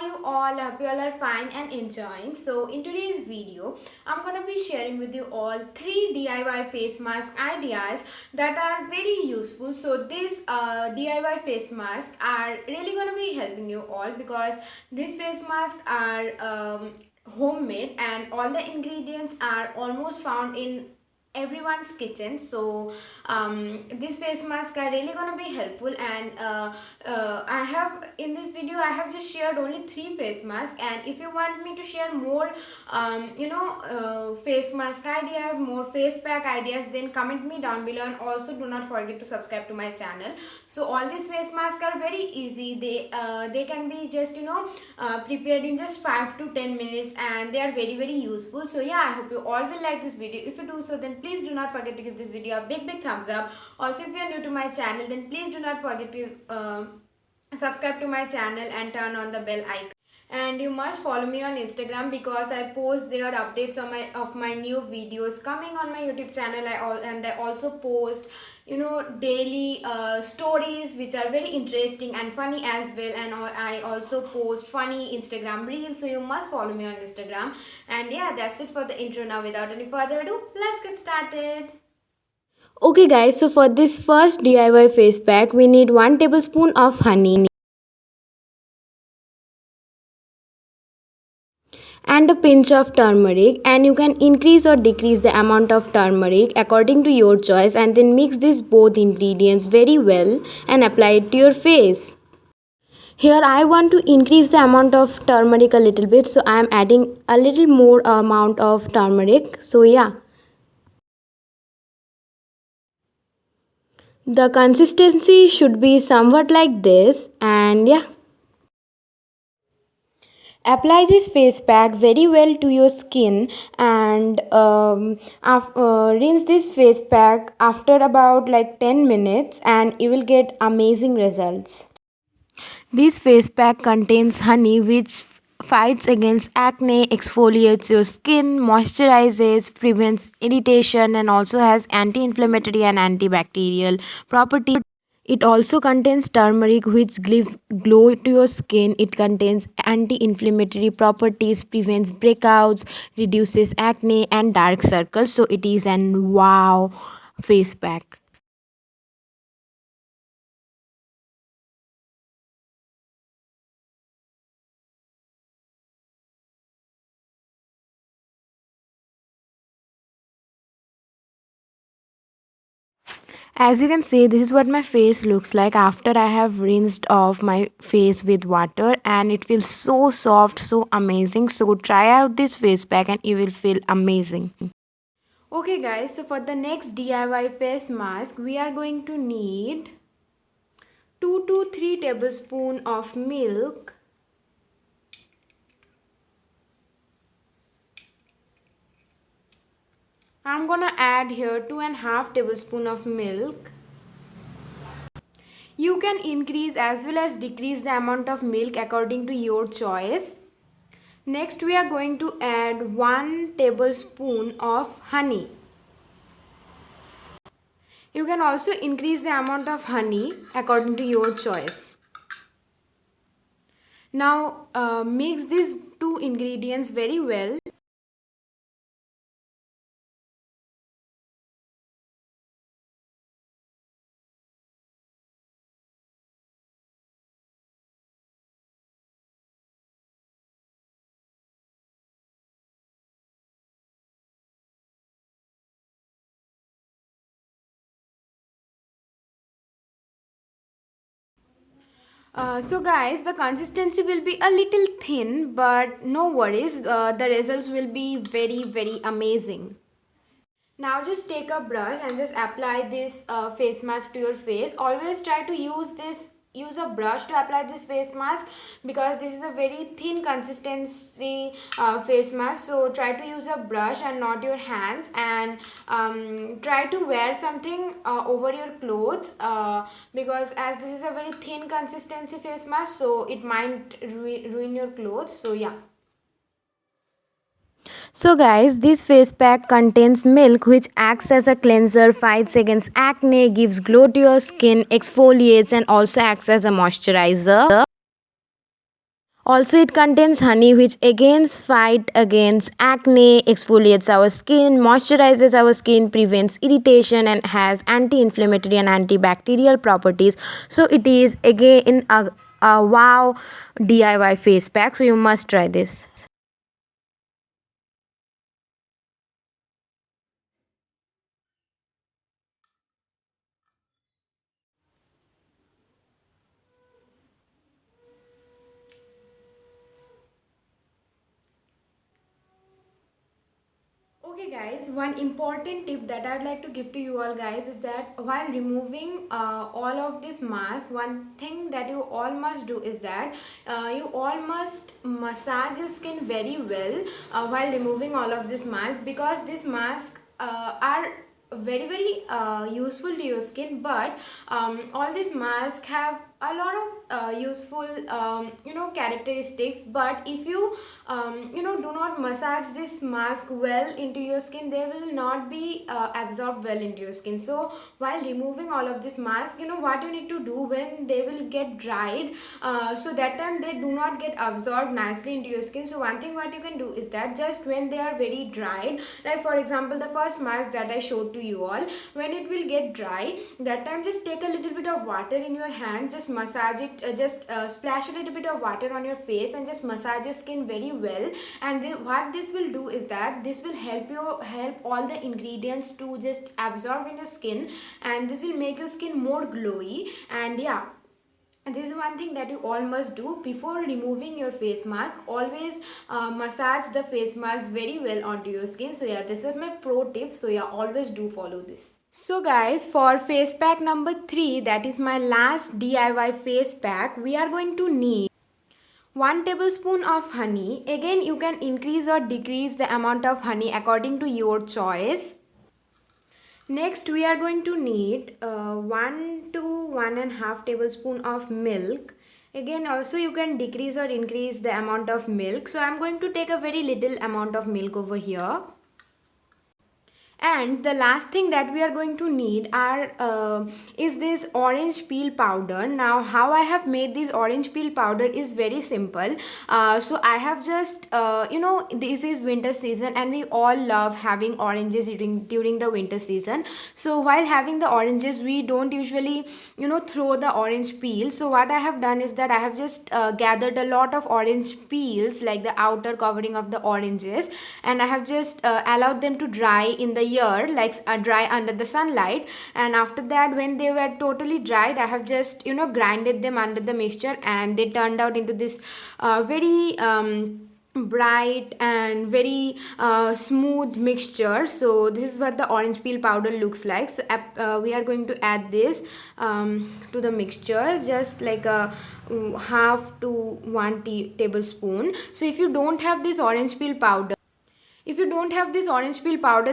you all? I hope you all are fine and enjoying. So in today's video, I'm gonna be sharing with you all 3 DIY face mask ideas that are very useful. So these DIY face masks are really gonna be helping you all because these face masks are homemade and all the ingredients are almost found in everyone's kitchen. So these face masks are really gonna be helpful, and I have in this video I have just shared only 3 face masks, and if you want me to share more face mask ideas, more face pack ideas, then comment me down below, and also do not forget to subscribe to my channel. So all these face masks are very easy. They can be just prepared in just 5 to 10 minutes, and they are very useful. So yeah, I hope you all will like this video. If you do so, then please do not forget to give this video a big thumbs up. Also, if you are new to my channel, then please do not forget to subscribe to my channel and turn on the bell icon. And you must follow me on Instagram because I post there updates of my new videos coming on my YouTube channel. I also post daily stories which are very interesting and funny as well, and I also post funny Instagram reels. So you must follow me on Instagram. And yeah, that's it for the intro. Now without any further ado, let's get started. Okay guys, so for this first DIY face pack, we need 1 tablespoon of honey and a pinch of turmeric, and you can increase or decrease the amount of turmeric according to your choice, and then mix these both ingredients very well and apply it to your face. Here I want to increase the amount of turmeric a little bit, so I am adding a little more amount of turmeric. So yeah, the consistency should be somewhat like this. And yeah, apply this face pack very well to your skin, and rinse this face pack after about like 10 minutes, and you will get amazing results. This face pack contains honey, which fights against acne, exfoliates your skin, moisturizes, prevents irritation, and also has anti-inflammatory and antibacterial properties. It also contains turmeric, which gives glow to your skin. It contains anti-inflammatory properties, prevents breakouts, reduces acne and dark circles. So it is an wow face pack. As you can see, this is what my face looks like after I have rinsed off my face with water, and it feels so soft, so amazing. So try out this face pack and you will feel amazing. Okay guys, so for the next DIY face mask, we are going to need 2 to 3 tablespoons of milk, I'm gonna add here 2.5 tablespoons of milk. You can increase as well as decrease the amount of milk according to your choice. Next, we are going to add 1 tablespoon of honey. You can also increase the amount of honey according to your choice. Now, mix these 2 ingredients very well. So guys, the consistency will be a little thin, but no worries, the results will be very amazing. Now just take a brush and just apply this face mask to your face. Always try to use a brush to apply this face mask because this is a very thin consistency face mask. So try to use a brush and not your hands, and try to wear something over your clothes because as this is a very thin consistency face mask, so it might ruin your clothes. So yeah. So guys, this face pack contains milk, which acts as a cleanser, fights against acne, gives glow to your skin, exfoliates, and also acts as a moisturizer. Also, it contains honey, which again fight against acne, exfoliates our skin, moisturizes our skin, prevents irritation, and has anti-inflammatory and antibacterial properties. So it is again a wow DIY face pack. So you must try this. Okay guys, one important tip that I'd like to give to you all guys is that while removing all of this mask, one thing that you all must do is that you all must massage your skin very well while removing all of this mask, because this mask are very useful to your skin, but all these masks have a lot of useful characteristics, but if you do not massage this mask well into your skin, they will not be absorbed well into your skin. So while removing all of this mask, what you need to do when they will get dried, so that time they do not get absorbed nicely into your skin. So one thing what you can do is that just when they are very dried, like for example the first mask that I showed to you all, when it will get dry, that time just take a little bit of water in your hand, just massage it, just splash a little bit of water on your face and just massage your skin very well. And what this will do is that this will help all the ingredients to just absorb in your skin, and this will make your skin more glowy. And yeah, and this is one thing that you all must do before removing your face mask. Always massage the face mask very well onto your skin. So yeah, this was my pro tip. So yeah, always do follow this. So guys, for face pack number 3, that is my last DIY face pack, we are going to need 1 tablespoon of honey. Again, you can increase or decrease the amount of honey according to your choice. Next, we are going to need 1 to 1.5 tablespoon of milk. Again, also you can decrease or increase the amount of milk. So I'm going to take a very little amount of milk over here. And the last thing that we are going to need are is this orange peel powder. Now how I have made this orange peel powder is very simple. So I have just this is winter season and we all love having oranges during the winter season. So while having the oranges, we don't usually throw the orange peel. So what I have done is that I have just gathered a lot of orange peels, like the outer covering of the oranges, and I have just allowed them to dry in the year, like dry under the sunlight. And after that, when they were totally dried, I have just grinded them under the mixture, and they turned out into this very bright and very smooth mixture. So this is what the orange peel powder looks like. So we are going to add this to the mixture, just like a half to 1 tablespoon. So if you don't have this orange peel powder,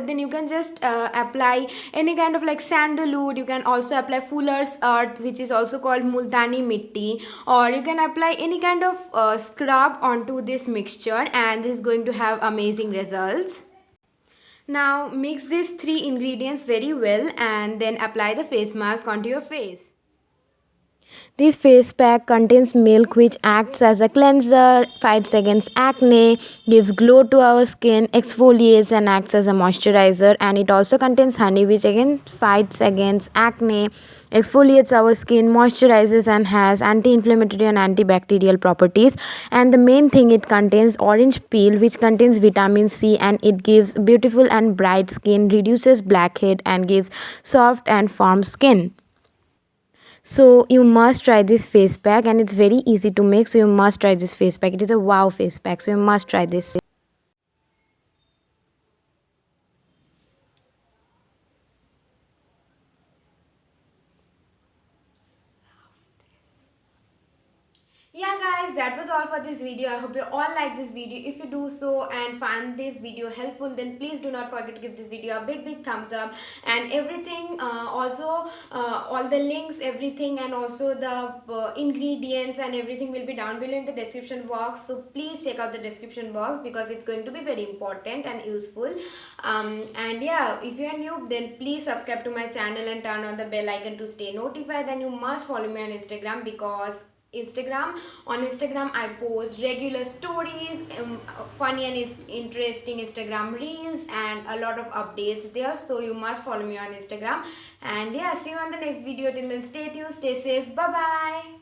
then you can just apply any kind of like sandalwood. You can also apply fuller's earth, which is also called multani mitti, or you can apply any kind of scrub onto this mixture, and this is going to have amazing results. Now mix these 3 ingredients very well and then apply the face mask onto your face. This face pack contains milk, which acts as a cleanser, fights against acne, gives glow to our skin, exfoliates and acts as a moisturizer. And it also contains honey, which again fights against acne, exfoliates our skin, moisturizes and has anti-inflammatory and antibacterial properties. And the main thing, it contains orange peel, which contains vitamin C, and it gives beautiful and bright skin, reduces blackhead and gives soft and firm skin. So you must try this face pack, and it's very easy to make. So you must try this face pack. It is a wow face pack. So you must try this. Yeah guys, that was all for this video. I hope you all like this video. If you do so and find this video helpful, then please do not forget to give this video a big thumbs up. And everything all the links, everything, and also the ingredients and everything will be down below in the description box. So please check out the description box, because it's going to be very important and useful. And yeah, if you are new, then please subscribe to my channel and turn on the bell icon to stay notified. And you must follow me on Instagram, because Instagram. On Instagram I post regular stories, funny and interesting Instagram reels, and a lot of updates there, so you must follow me on Instagram. And yeah, see you on the next video. Till then, stay tuned, stay safe, bye bye.